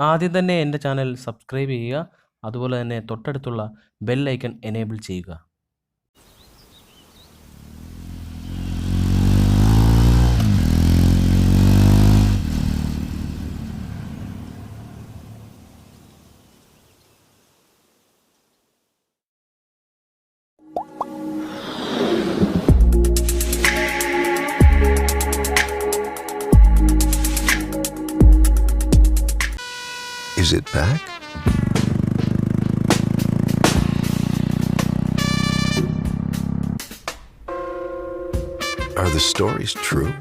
ആദ്യം തന്നെ എൻ്റെ ചാനൽ സബ്സ്ക്രൈബ് ചെയ്യുക. അതുപോലെ തന്നെ തൊട്ടടുത്തുള്ള ബെൽ ഐക്കൺ എനേബിൾ ചെയ്യുക. Is it back? Are the stories true?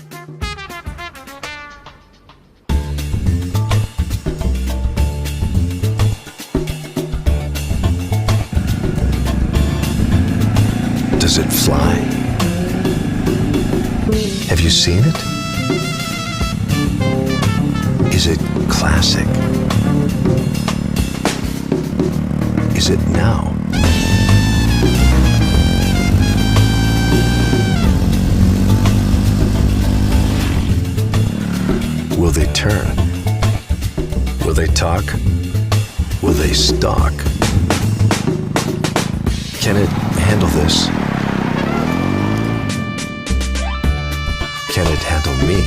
Does it fly? Have you seen it? Is it classic? Is it now? Will they turn? Will they talk? Will they stalk? Can it handle this? Can it handle me?